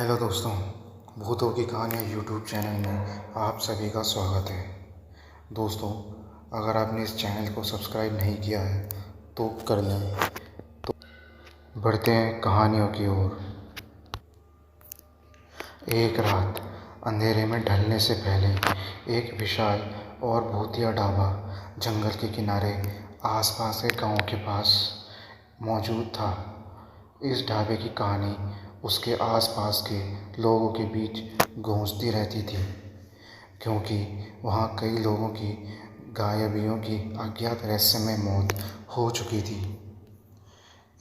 Hello दोस्तों, भूतों की कहानियाँ यूट्यूब चैनल में आप सभी का स्वागत है। दोस्तों, अगर आपने इस चैनल को सब्सक्राइब नहीं किया है तो कर लें। तो बढ़ते हैं कहानियों की ओर। एक रात अंधेरे में ढलने से पहले एक विशाल और भूतिया ढाबा जंगल के किनारे आसपास के गांव के पास मौजूद था। इस ढाबे की कहानी उसके आसपास के लोगों के बीच गूंजती रहती थी, क्योंकि वहाँ कई लोगों की गायबियों की अज्ञात रहस्यमय मौत हो चुकी थी।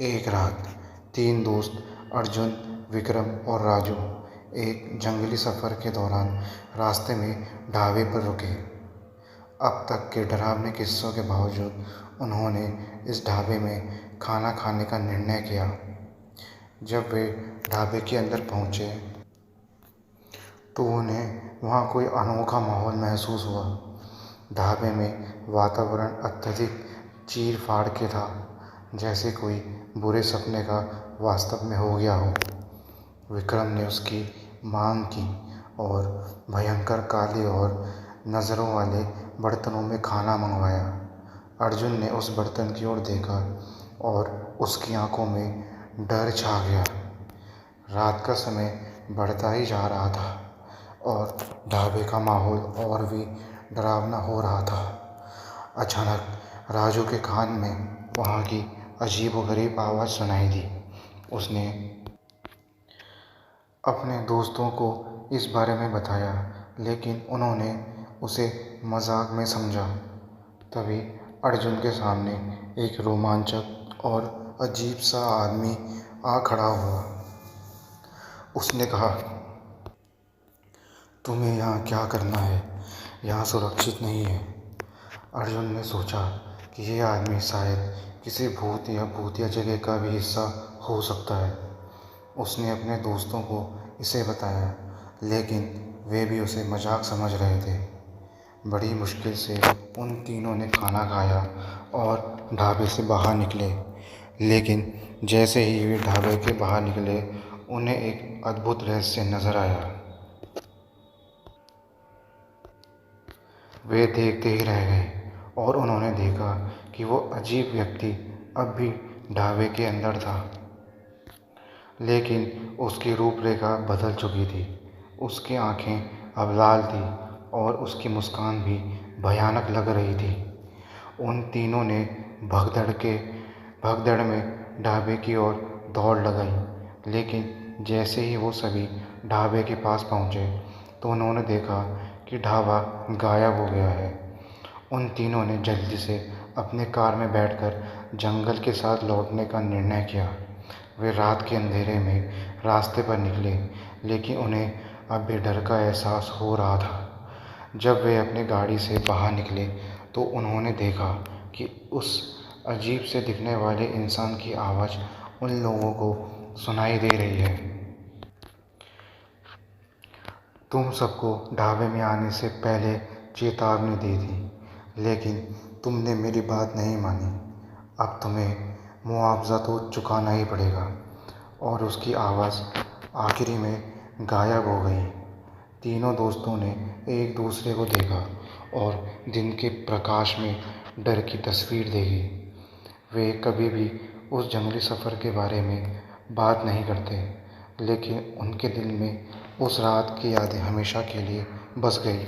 एक रात तीन दोस्त अर्जुन, विक्रम और राजू एक जंगली सफ़र के दौरान रास्ते में ढाबे पर रुके। अब तक के डरावने किस्सों के बावजूद उन्होंने इस ढाबे में खाना खाने का निर्णय किया। जब वे ढाबे के अंदर पहुंचे तो उन्हें वहां कोई अनोखा माहौल महसूस हुआ। ढाबे में वातावरण अत्यधिक चीर-फाड़ के था, जैसे कोई बुरे सपने का वास्तव में हो गया हो। विक्रम ने उसकी मांग की और भयंकर काले और नज़रों वाले बर्तनों में खाना मंगवाया। अर्जुन ने उस बर्तन की ओर देखा और उसकी आंखों में डर छा गया। रात का समय बढ़ता ही जा रहा था और ढाबे का माहौल और भी डरावना हो रहा था। अचानक राजू के कान में वहाँ की अजीबोगरीब आवाज़ सुनाई दी। उसने अपने दोस्तों को इस बारे में बताया, लेकिन उन्होंने उसे मजाक में समझा। तभी अर्जुन के सामने एक रोमांचक और अजीब सा आदमी आ खड़ा हुआ। उसने कहा, तुम्हें यहाँ क्या करना है? यहाँ सुरक्षित नहीं है। अर्जुन ने सोचा कि यह आदमी शायद किसी भूत या भूतिया जगह का भी हिस्सा हो सकता है। उसने अपने दोस्तों को इसे बताया, लेकिन वे भी उसे मजाक समझ रहे थे। बड़ी मुश्किल से उन तीनों ने खाना खाया और ढाबे से बाहर निकले। लेकिन जैसे ही वे ढाबे के बाहर निकले, उन्हें एक अद्भुत रहस्य नजर आया। वे देखते ही रह गए और उन्होंने देखा कि वो अजीब व्यक्ति अब भी ढाबे के अंदर था, लेकिन उसकी रूपरेखा बदल चुकी थी। उसकी आंखें अब लाल थी और उसकी मुस्कान भी भयानक लग रही थी। उन तीनों ने भगदड़ में ढाबे की ओर दौड़ लगाई, लेकिन जैसे ही वो सभी ढाबे के पास पहुंचे तो उन्होंने देखा कि ढाबा गायब हो गया है। उन तीनों ने जल्दी से अपने कार में बैठकर जंगल के साथ लौटने का निर्णय किया। वे रात के अंधेरे में रास्ते पर निकले, लेकिन उन्हें अब भी डर का एहसास हो रहा था। जब वे अपनी गाड़ी से बाहर निकले तो उन्होंने देखा कि उस अजीब से दिखने वाले इंसान की आवाज़ उन लोगों को सुनाई दे रही है। तुम सबको ढाबे में आने से पहले चेतावनी दी थी, लेकिन तुमने मेरी बात नहीं मानी। अब तुम्हें मुआवजा तो चुकाना ही पड़ेगा। और उसकी आवाज़ आखिरी में गायब हो गई। तीनों दोस्तों ने एक दूसरे को देखा और दिन के प्रकाश में डर की तस्वीर देखी। वे कभी भी उस जंगली सफ़र के बारे में बात नहीं करते, लेकिन उनके दिल में उस रात की यादें हमेशा के लिए बस गई।